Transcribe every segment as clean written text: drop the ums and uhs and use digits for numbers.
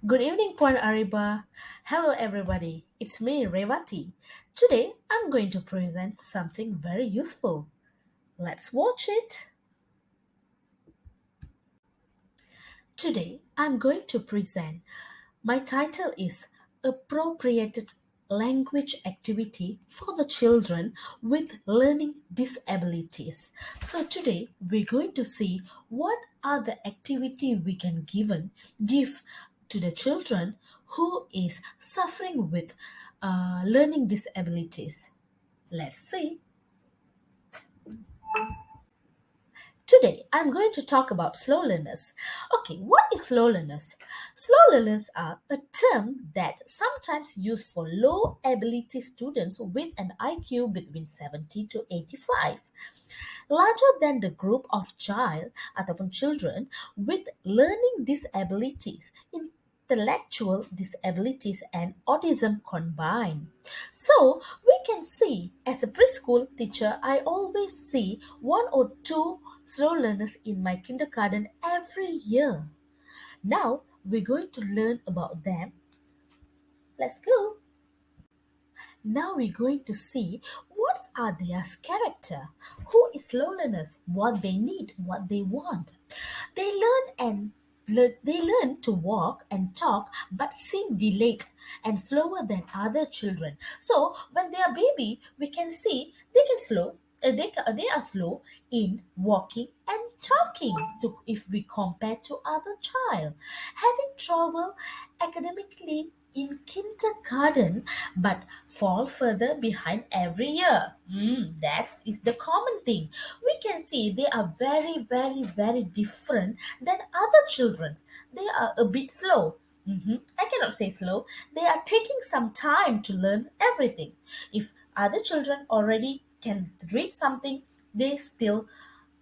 Good evening, Point Ariba. Hello, everybody. It's me, Revati. Today, I'm going to present something very useful. Let's watch it. Today, I'm going to present. My title is Appropriated Language Activity for the Children with Learning Disabilities. So, today, we're going to see what are the activity we can give to the children who is suffering with learning disabilities. Let's see. Today, I'm going to talk about slow learners. Okay, what is slow learners? Slow learners are a term that sometimes used for low ability students with an IQ between 70 to 85, larger than the group of child ataupun children with learning disabilities, intellectual disabilities and autism combined. So we can see as a preschool teacher, I always see one or two slow learners in my kindergarten every year. Now we're going to learn about them. Let's go. Now we're going to see what are their character, who is slow learners, what they need, what they want. They they learn to walk and talk but seem delayed and slower than other children. So when they are baby, we can see they can slow they are slow in walking and talking if we compare to other child having trouble academically in kindergarten but fall further behind every year. That is the common thing. We can see they are very, very, very different than other children. They are a bit slow. I cannot say slow. They are taking some time to learn everything. If other children already can read something, they still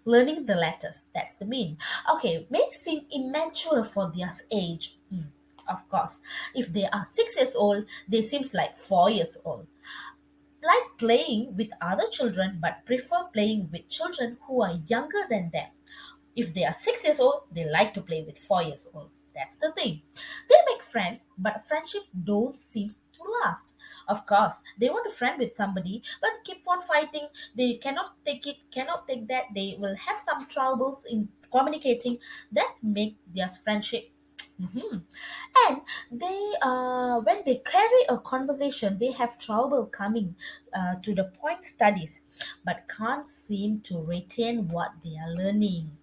learning the letters. That's the mean. Okay, may seem immature for their age. Of course, if they are 6 years old, they seems like 4 years old. Like playing with other children, but prefer playing with children who are younger than them. If they are 6 years old, they like to play with 4 years old. That's the thing. They make friends, but friendships don't seem to last. Of course, they want to friend with somebody, but keep on fighting. They cannot take it, cannot take that. They will have some troubles in communicating. That make their friendship. Mhm. And when they carry a conversation, they have trouble coming to the point studies, but can't seem to retain what they are learning.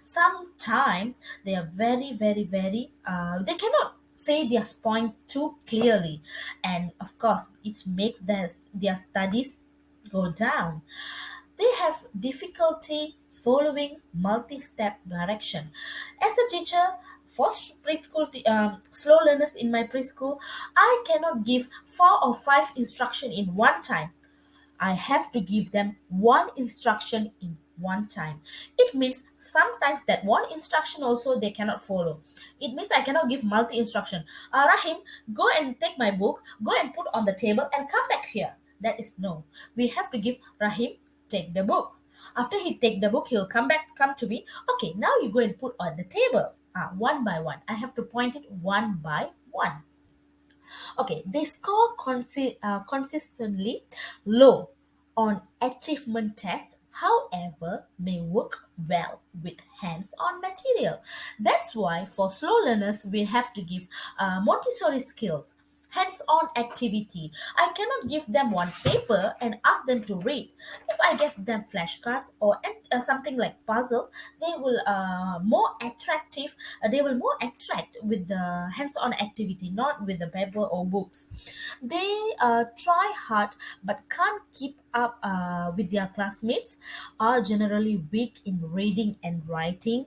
Sometimes they are very, very, very. They cannot say their point too clearly, and of course, it makes their studies go down. They have difficulty following multi-step direction. As a teacher for preschool slow learners in my preschool, I cannot give 4 or 5 instruction in one time. I have to give them one instruction in one time. It means sometimes that one instruction also they cannot follow. It means I cannot give multi instruction. Rahim, go and take my book, go and put on the table and come back here. That is no. We have to give Rahim take the book. After he take the book, he'll come to me. Okay, now you go and put on the table. One by one. I have to point it one by one. Okay, they score consistently low on achievement tests, however, may work well with hands-on material. That's why for slow learners, we have to give Montessori skills, hands-on activity. I cannot give them one paper and ask them to read. If I give them flashcards or something like puzzles, they will more attractive. They will more attract with the hands-on activity, not with the paper or books. They try hard but can't keep up with their classmates. Are generally weak in reading and writing.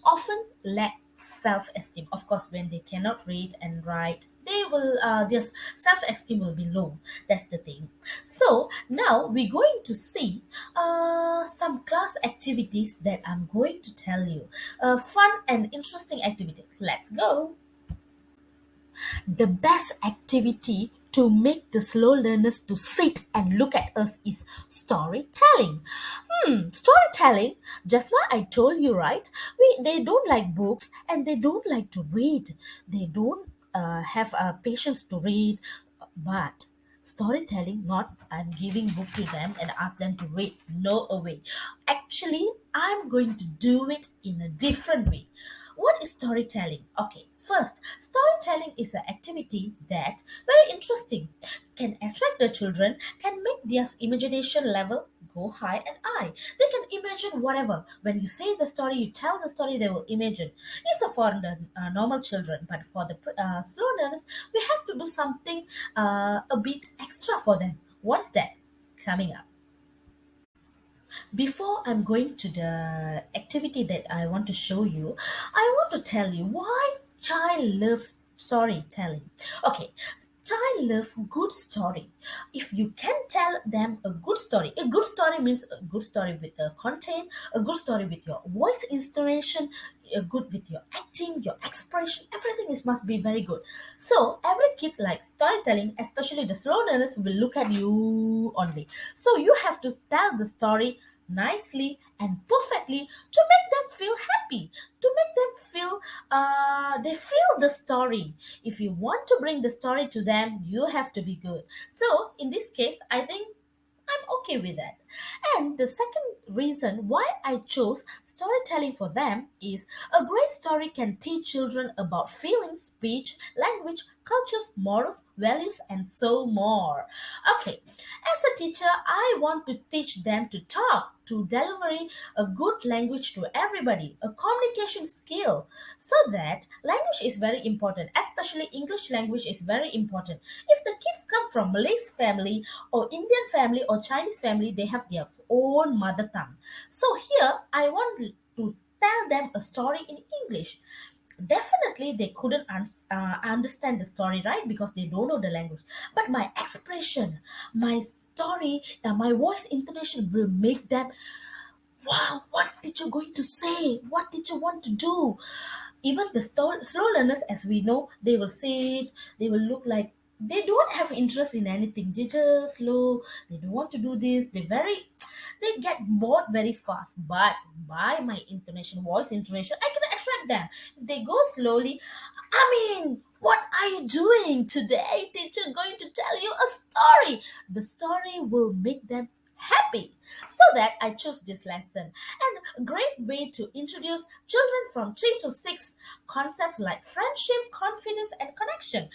Often lack self-esteem. Of course, when they cannot read and write, they will their self-esteem will be low. That's the thing. So now we're going to see some class activities that I'm going to tell you. Fun and interesting activities. Let's go. The best activity to make the slow learners to sit and look at us is storytelling. Storytelling, just like I told you, right? They don't like books and they don't like to read. They don't have patience to read, but storytelling, not I'm giving book to them and ask them to read. No way. Actually, I'm going to do it in a different way. What is storytelling? Okay, first, storytelling is an activity that very interesting, can attract the children, can make their imagination level go high and high. They can imagine whatever. When you say the story, you tell the story, they will imagine. It's a for the normal children, but for the slow learners, we have to do something a bit extra for them. What's that? Coming up. Before I'm going to the activity that I want to show you, I want to tell you why child loves storytelling. Okay, child love good story. If you can tell them a good story means a good story with the content, a good story with your voice intonation, a good with your acting, your expression, everything is must be very good. So every kid likes storytelling, especially the slow learners will look at you only. So you have to tell the story nicely and perfectly to make them feel happy, to make them feel they feel the story. If you want to bring the story to them, you have to be good. So in this case, I think I'm okay with that. And the second reason why I chose storytelling for them is a great story can teach children about feelings, speech, language, cultures, morals, values, and so more. Okay, as a teacher, I want to teach them to talk, to delivery a good language to everybody, a communication skill, so that language is very important, especially English language is very important. If the kids come from Malay's family or Indian family or Chinese family, they have their own mother tongue. So here I want to tell them a story in English. Definitely they couldn't understand the story, right? Because they don't know the language. But my expression, my story, my voice intonation will make them, wow, what did you going to say? What did you want to do? Even the slow learners, as we know, they will sit, they will look like they don't have interest in anything. They just slow, they don't want to do this. They get bored very fast. But by my intonation, voice intonation, I can attract them. If they go slowly, I mean, what are you doing today? Teacher going to tell you a story. The story will make them happy. So that I chose this lesson. And a great way to introduce children from 3 to 6 concepts like friendship, confidence, and connection.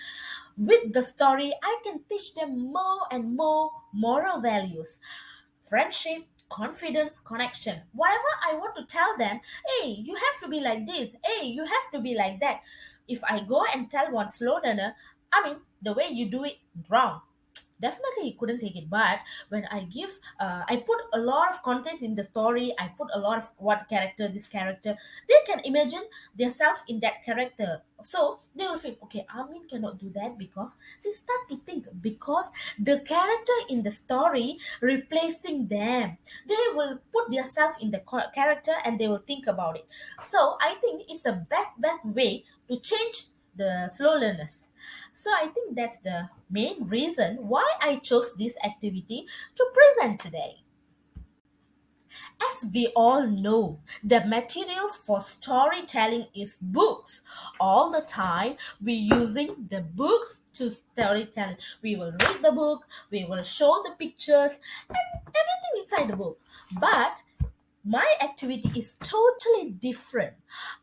With the story, I can teach them more and more moral values, friendship, confidence, connection. Whatever I want to tell them, hey, you have to be like this, hey, you have to be like that. If I go and tell one slow learner, I mean, the way you do it wrong, definitely he couldn't take it. But when I give I put a lot of context in the story, I put a lot of what character, this character, they can imagine themselves in that character. So they will feel, okay, Amin cannot do that, because they start to think, because the character in the story replacing them, they will put themselves in the character and they will think about it. So I think it's a best way to change the slow learners. So I think that's the main reason why I chose this activity to present today. As we all know, the materials for storytelling is books. All the time we using the books to storytelling. We will read the book, we will show the pictures and everything inside the book. But my activity is totally different.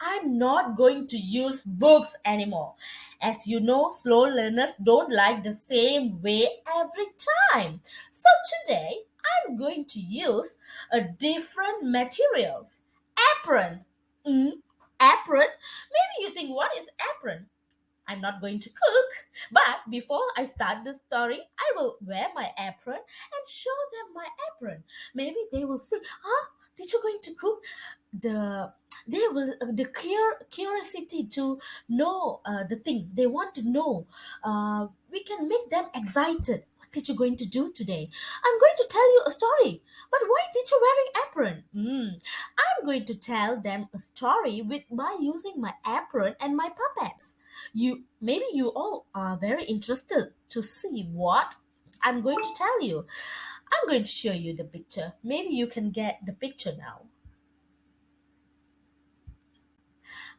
I'm not going to use books anymore. As you know, slow learners don't like the same way every time. So today, I'm going to use a different materials. Apron. Mm, apron? Maybe you think, what is apron? I'm not going to cook, but before I start the story, I will wear my apron and show them my apron. Maybe they will see, huh? Did you going to cook? The they will the curiosity to know the thing they want to know. We can make them excited. What did you going to do today? I'm going to tell you a story. But why did you wearing apron? I'm going to tell them a story with by using my apron and my puppets. You all are very interested to see what I'm going to tell you. I'm going to show you the picture. Maybe you can get the picture now.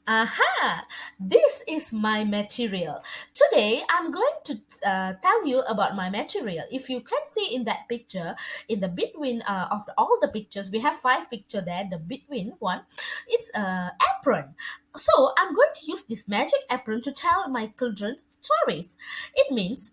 Aha! This is my material. Today, I'm going to tell you about my material. If you can see in that picture, in the between of all the pictures, we have 5 pictures there. The between one, it's apron. So I'm going to use this magic apron to tell my children stories. It means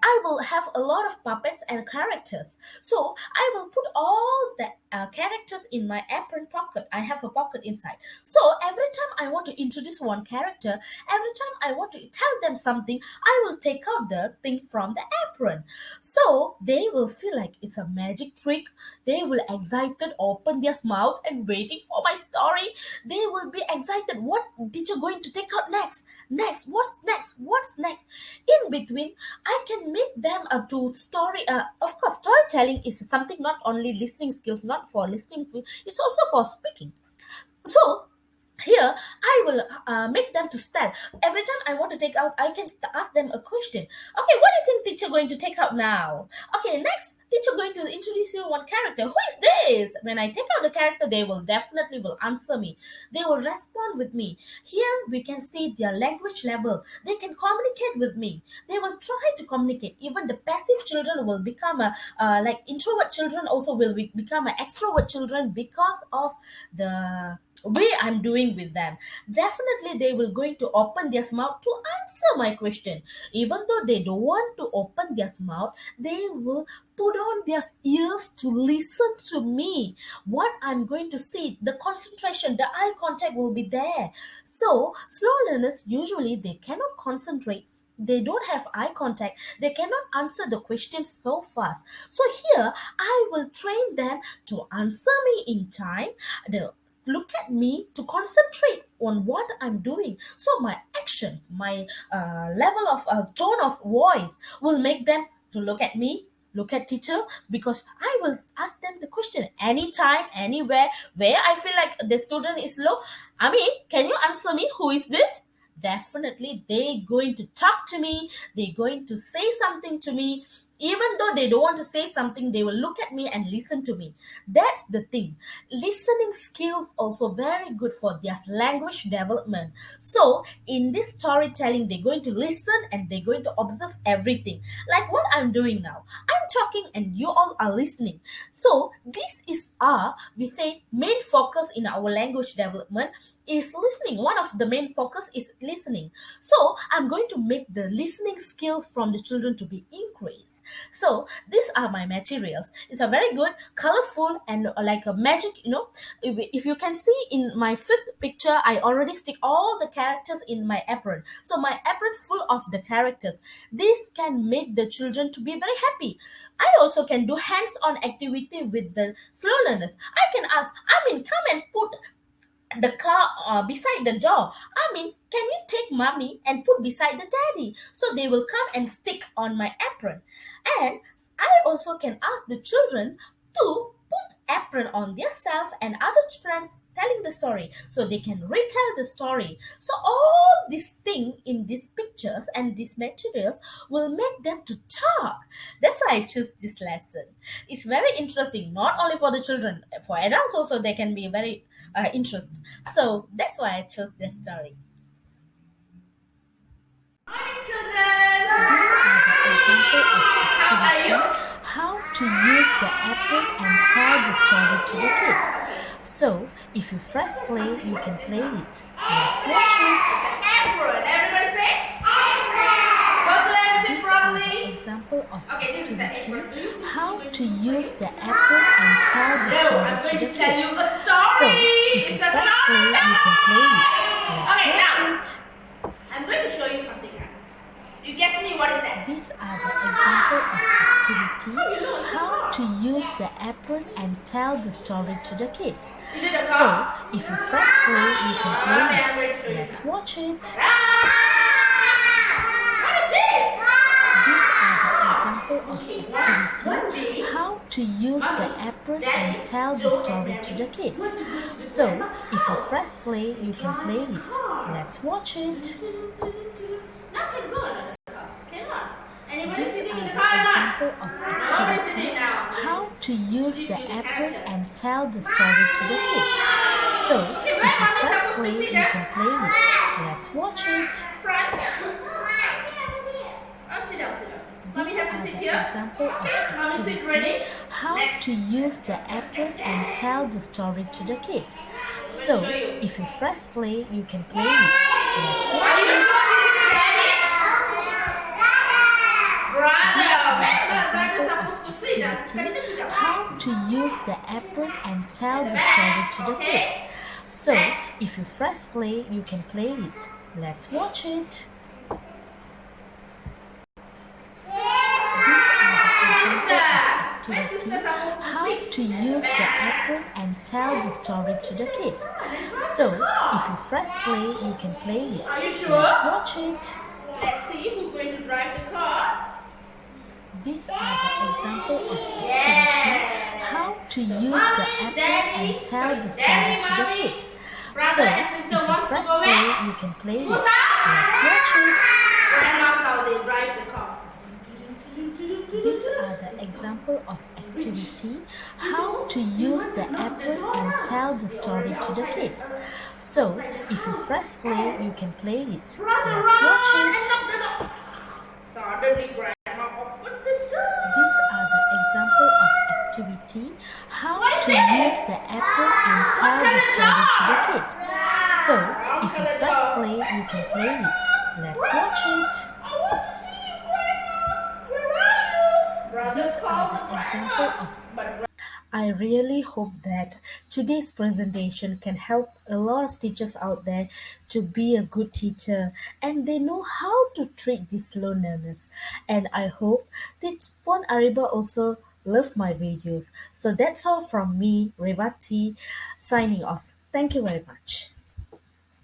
I will have a lot of puppets and characters. So I will put all the characters in my apron pocket. I have a pocket inside. So every time I want to introduce one character, every time I want to tell them something, I will take out the thing from the apron. So they will feel like it's a magic trick. They will excited, open their mouth and waiting for my story. They will be excited. What did you going to take out next? Next, what's next? What's next? In between, I can make them to story. Of course, storytelling is something not only listening skills, not for listening skills, it's also for speaking. So here I will make them to stand. Every time I want to take out, I can ask them a question. Okay, what do you think teacher going to take out now? Okay, next teacher going to introduce you one character. Who is this? When I take out the character, they will definitely will answer me. They will respond with me. Here we can see their language level. They can communicate with me. They will try to communicate. Even the passive children will become a like introvert children also will become an extrovert children because of the way I'm doing with them. Definitely they will going to open their mouth to answer my question. Even though they don't want to open their mouth, they will put on their ears to listen to me. What I'm going to see, the concentration, the eye contact will be there. So slow learners usually they cannot concentrate, they don't have eye contact, they cannot answer the questions so fast. So here I will train them to answer me in time, the look at me, to concentrate on what I'm doing. So my actions, my level of tone of voice will make them to look at me, look at teacher, because I will ask them the question anytime, anywhere, where I feel like the student is low. I mean, can you answer me? Who is this? Definitely they going to talk to me, they going to say something to me. Even though they don't want to say something, they will look at me and listen to me. That's the thing. Listening skills also very good for their language development. So in this storytelling, they're going to listen and they're going to observe everything. Like what I'm doing now. I'm talking and you all are listening. So this is our, we say, main focus in our language development is listening. One of the main focus is listening. So I'm going to make the listening skills from the children to be increased. So these are my materials. It's a very good, colorful, and like a magic. If you can see in my 5th picture, I already stick all the characters in my apron. So my apron full of the characters. This can make the children to be very happy. I also can do hands-on activity with the slow learners. I can ask, I mean, come and put the car beside the door. I mean, can you take mommy and put beside the daddy? So they will come and stick on my apron. And I also can ask the children to put apron on themselves and other friends telling the story so they can retell the story. So all these things in these pictures and these materials will make them to talk. That's why I choose this lesson. It's very interesting, not only for the children, for adults also they can be very interested. So that's why I chose this story. Morning, children. How are you? How to use the apple and tell the story to the kids. So if you press play, you can play it. Let's watch it. It's an apron. Everybody say apron. Go play, sit properly. Example of Okay, this is an activity. apron. How to use the apple and tell the No, story I'm to going the to tell kids. you a So story. if you It's a press story play, you can play it. Let's Okay, watch now. it. I'm going to show you something now. You guess me, what is that? These are the example of activity. Oh, you know, it's a How car. to use the apron and tell the story to the kids. Is it a So car? if you press play, you can play Okay, I'm going to show it. you Let's now. watch it. What is this? These are the example of One activity. day, How to use the apron and tell the story to the kids. So if you press play, you can play it. Let's watch it. can go on the car. Cannot. Anybody These sitting are in the the car or not? example of Nobody activity sitting now. how to use Teach the you the apple characters. and tell the story to the kids. So, Okay, if where you mommy press supposed to play, sit you there? can play it. Let's watch it. Front. Oh, sit down, sit down. Mommy These have to are sit the here. example of Okay, mommy sit ready. activity how Next. to use the apple and tell the story to the kids. I'm going to So, show you. if you press play, you can play it. Let's Are watch you it. sure this is daddy? Brother. These are Where the the brother example supposed to of sit down? Can you activity just sit down? how to use the apple and tell At the the story back. to the Okay. kids. So, Next. if you press play, you can play it. Let's watch it. These are the example of My sister activity supposed to how sit to at the use the back. apple and tell the story to the kids. So, if you press play, you can play it. Are you sure? Let's watch it. Let's see who's going to drive the car. These are the example of activity Yeah. how to So use mommy, the apple daddy, and tell the story daddy, to the mommy, kids. brother So, and if sister you wants to press go play, where? you can play it. Who's house? Let's watch it. Grandma's how they drive the car. These are the example of activity how to use the apple and tell the story to the kids. So, if you press play, you can play it. Brother, Let's watch run and it. knock the door. Suddenly, grandma opened the door. These are the example of activity how What is to this? use the apple and tell the story to the kids. So, if you press play, you can play it. Let's watch it. I want to see you, grandma. Where are you? Brother These are called the the example grandma. of But I really hope that today's presentation can help a lot of teachers out there to be a good teacher and they know how to treat these slow learners. And I hope that Puan Ariba also loves my videos. So that's all from me, Revati, signing off. Thank you very much.